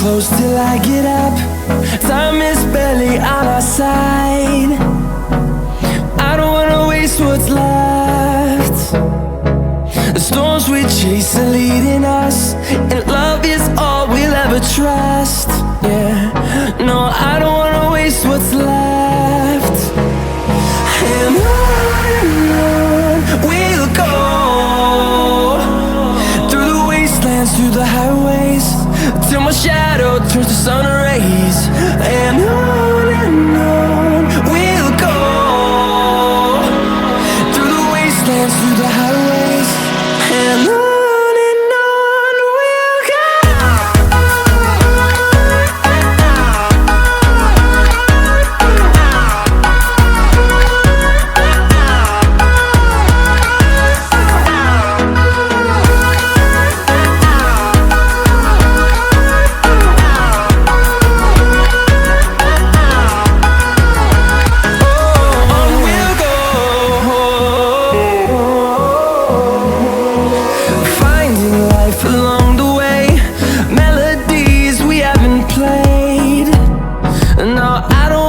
close till I get up. Time is barely on our side. I don't wanna waste what's left. The storms we chase are leading us, and love is all we'll ever trust. Yeah, no, I don't wanna waste what's left. And on we'll go, through the wastelands, through the highways, till my shadow turns to sun rays. And on we'll go, through the wastelands, through the highways, and on we'll go. Along the way, melodies we haven't played. No, I don't